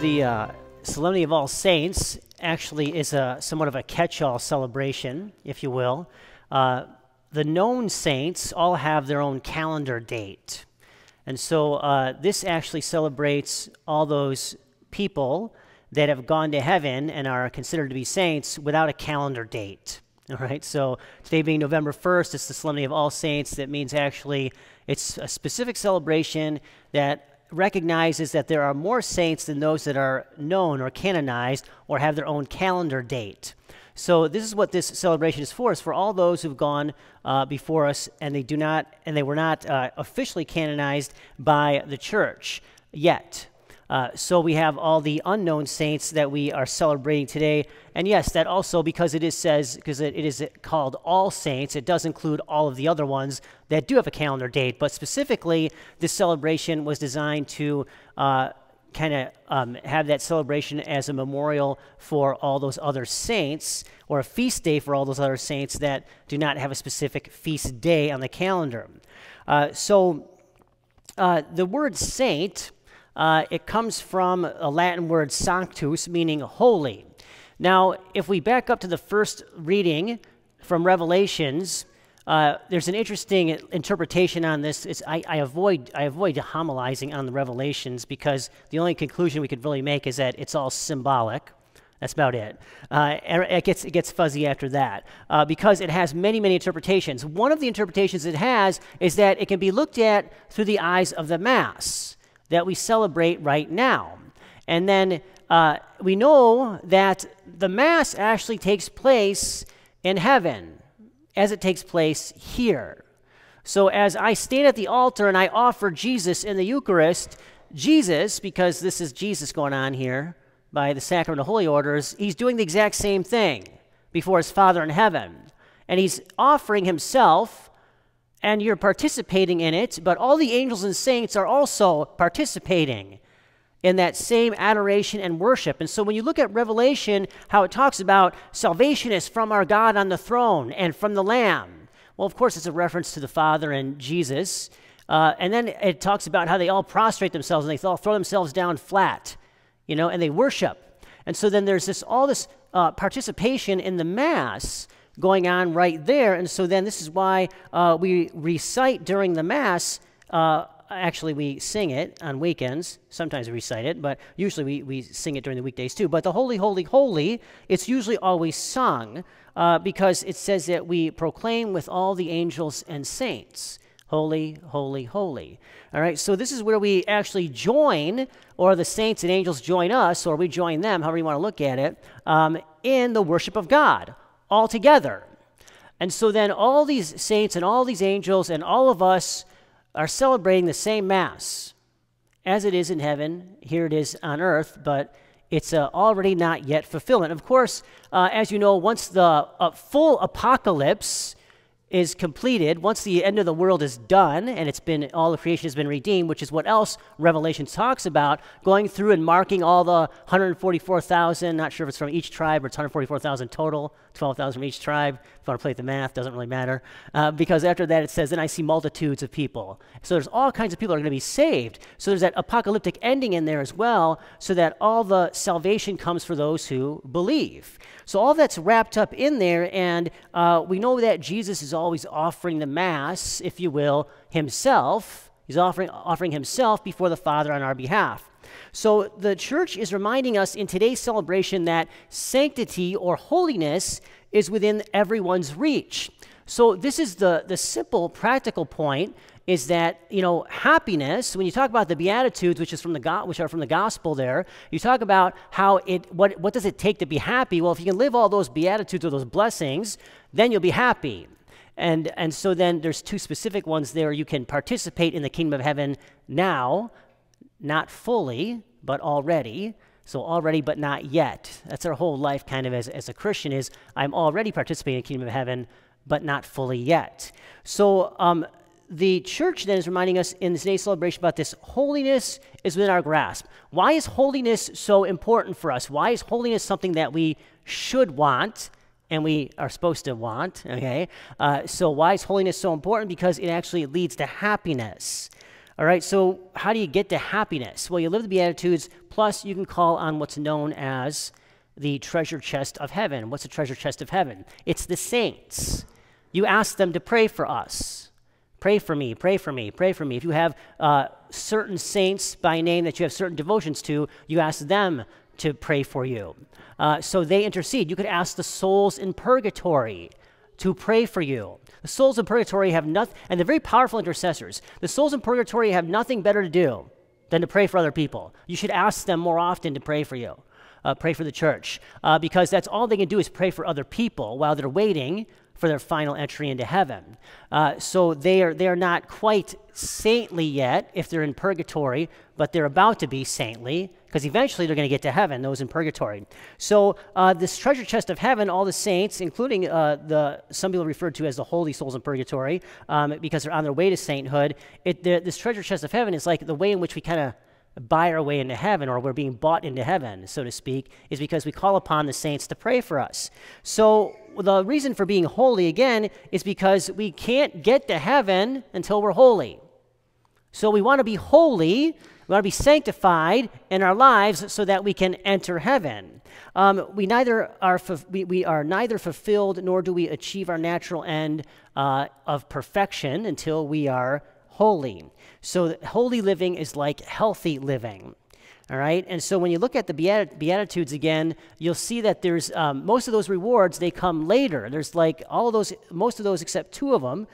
The Solemnity of All Saints actually is somewhat of a catch-all celebration, if you will. The known saints all have their own calendar date. And so this actually celebrates all those people that have gone to heaven and are considered to be saints without a calendar date. All right, so today being November 1st, it's the Solemnity of All Saints. That means actually it's a specific celebration that recognizes that there are more saints than those that are known or canonized or have their own calendar date. So this is what this celebration is for. It's for all those who've gone before us and they were not officially canonized by the church yet. So we have all the unknown saints that we are celebrating today. And yes, that also, because it is called All Saints, it does include all of the other ones that do have a calendar date. But specifically, this celebration was designed to have that celebration as a memorial for all those other saints, or a feast day for all those other saints that do not have a specific feast day on the calendar. The word saint, it comes from a Latin word sanctus, meaning holy. Now, if we back up to the first reading from Revelations, there's an interesting interpretation on this. I avoid homilizing on the Revelations because the only conclusion we could really make is that it's all symbolic. That's about it. It gets fuzzy after that because it has many, many interpretations. One of the interpretations it has is that it can be looked at through the eyes of the Mass that we celebrate right now. And then we know that the Mass actually takes place in heaven as it takes place here. So as I stand at the altar and I offer Jesus in the Eucharist, Jesus, because this is Jesus going on here by the sacrament of holy orders, he's doing the exact same thing before his Father in heaven. And he's offering himself, and you're participating in it, but all the angels and saints are also participating in that same adoration and worship. And so when you look at Revelation, how it talks about salvation is from our God on the throne and from the Lamb. Well, of course, it's a reference to the Father and Jesus. And then it talks about how they all prostrate themselves and they all throw themselves down flat, and they worship. And so then there's all this participation in the Mass going on right there. And so then this is why we recite during the Mass. Actually, we sing it on weekends. Sometimes we recite it, but usually we sing it during the weekdays too. But the Holy, Holy, Holy, it's usually always sung because it says that we proclaim with all the angels and saints, Holy, Holy, Holy. All right, so this is where we actually join, or the saints and angels join us, or we join them, however you want to look at it, in the worship of God all together. And so then all these saints and all these angels and all of us are celebrating the same Mass. As it is in heaven, here it is on earth, but it's already not yet fulfillment. Of course, as you know, once the full apocalypse is completed, once the end of the world is done, and all the creation has been redeemed, which is what else Revelation talks about, going through and marking all the 144,000, not sure if it's from each tribe or it's 144,000 total, 12,000 from each tribe. If you want to play the math, doesn't really matter. Because after that it says, then I see multitudes of people. So there's all kinds of people that are going to be saved. So there's that apocalyptic ending in there as well, so that all the salvation comes for those who believe. So all that's wrapped up in there, and we know that Jesus is always offering the Mass, if you will, himself. He's offering himself before the Father on our behalf. So the church is reminding us in today's celebration that sanctity or holiness is within everyone's reach. So this is the simple, practical point, is that, happiness, when you talk about the Beatitudes, which are from the gospel there, you talk about how what does it take to be happy? Well, if you can live all those Beatitudes or those blessings, then you'll be happy. And so then there's two specific ones there. You can participate in the kingdom of heaven now, not fully, but already. So already, but not yet. That's our whole life kind of as a Christian is, I'm already participating in the kingdom of heaven, but not fully yet. So the church then is reminding us in today's celebration about this holiness is within our grasp. Why is holiness so important for us? Why is holiness something that we should want and we are supposed to want, okay? So why is holiness so important? Because it actually leads to happiness. All right, so how do you get to happiness? Well, you live the Beatitudes, plus you can call on what's known as the treasure chest of heaven. What's the treasure chest of heaven? It's the saints. You ask them to pray for us. Pray for me, pray for me, pray for me. If you have certain saints by name that you have certain devotions to, you ask them to pray for you. So they intercede. You could ask the souls in purgatory to pray for you. The souls in purgatory have nothing, and they're very powerful intercessors. The souls in purgatory have nothing better to do than to pray for other people. You should ask them more often to pray for you, pray for the church, because that's all they can do is pray for other people while they're waiting for their final entry into heaven. So they are not quite saintly yet if they're in purgatory, but they're about to be saintly because eventually they're going to get to heaven, those in purgatory. So this treasure chest of heaven, all the saints, including some people refer to as the holy souls in purgatory because they're on their way to sainthood, this treasure chest of heaven is like the way in which we kind of buy our way into heaven, or we're being bought into heaven, so to speak, is because we call upon the saints to pray for us. So the reason for being holy, again, is because we can't get to heaven until we're holy. So we want to be holy, we want to be sanctified in our lives so that we can enter heaven. We are neither fulfilled nor do we achieve our natural end of perfection until we are holy. So holy living is like healthy living. All right, and so when you look at the Beatitudes again, you'll see that there's most of those rewards, they come later. There's like most of those except two of them,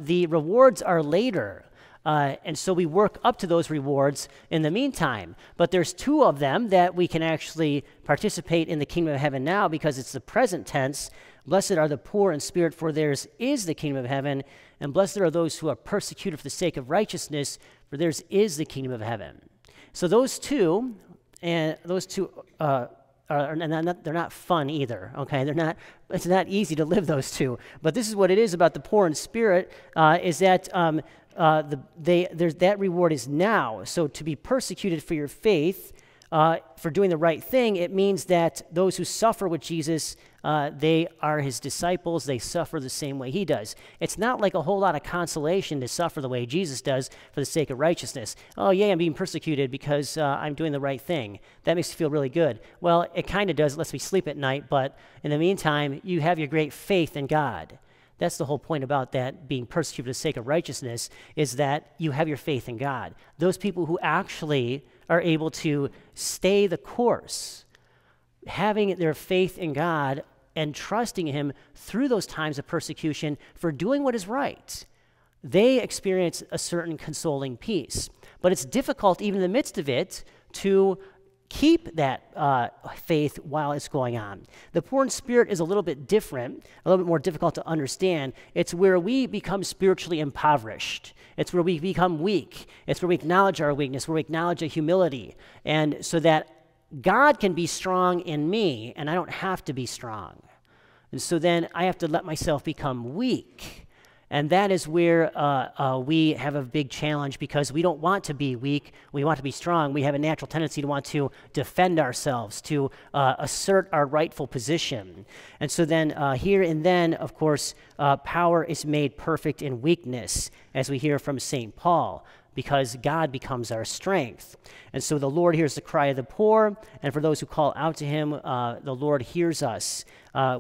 the rewards are later. And so we work up to those rewards in the meantime. But there's two of them that we can actually participate in the kingdom of heaven now because it's the present tense. Blessed are the poor in spirit, for theirs is the kingdom of heaven. And blessed are those who are persecuted for the sake of righteousness, for theirs is the kingdom of heaven. So those two are they're not fun either. Okay, it's not easy to live those two. But this is what it is about the poor in spirit, is that that reward is now. So to be persecuted for your faith, for doing the right thing, it means that those who suffer with Jesus, they are his disciples. They suffer the same way he does. It's not like a whole lot of consolation to suffer the way Jesus does for the sake of righteousness. Oh, yeah, I'm being persecuted because I'm doing the right thing. That makes you feel really good. Well, it kind of does. It lets me sleep at night. But in the meantime, you have your great faith in God. That's the whole point about that being persecuted for the sake of righteousness, is that you have your faith in God. Those people who actually are able to stay the course, having their faith in God and trusting him through those times of persecution for doing what is right, they experience a certain consoling peace. But it's difficult, even in the midst of it, to keep that faith while it's going on. The poor in spirit is a little bit different, a little bit more difficult to understand. It's where we become spiritually impoverished. It's where we become weak. It's where we acknowledge our weakness, where we acknowledge a humility, and so that God can be strong in me, and I don't have to be strong. And so then I have to let myself become weak. And that is where we have a big challenge, because we don't want to be weak. We want to be strong. We have a natural tendency to want to defend ourselves, to assert our rightful position. And so then here and then, of course, power is made perfect in weakness, as we hear from St. Paul, because God becomes our strength. And so the Lord hears the cry of the poor, and for those who call out to him, the Lord hears us.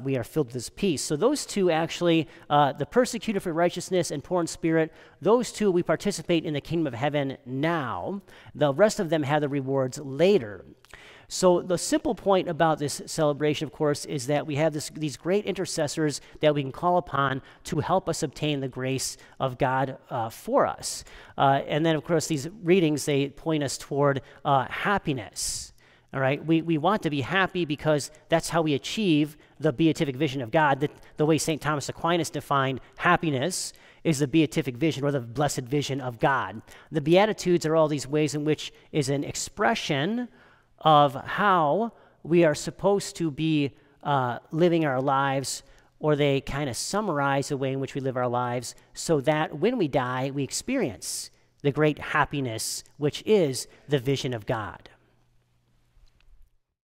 We are filled with his peace. So those two actually, the persecuted for righteousness and poor in spirit, those two we participate in the kingdom of heaven now. The rest of them have the rewards later. So the simple point about this celebration, of course, is that we have these great intercessors that we can call upon to help us obtain the grace of God for us. And then, of course, these readings, they point us toward happiness. All right, we want to be happy because that's how we achieve the beatific vision of God. The way St. Thomas Aquinas defined happiness is the beatific vision, or the blessed vision of God. The Beatitudes are all these ways in which is an expression of how we are supposed to be living our lives, or they kind of summarize the way in which we live our lives, so that when we die, we experience the great happiness, which is the vision of God.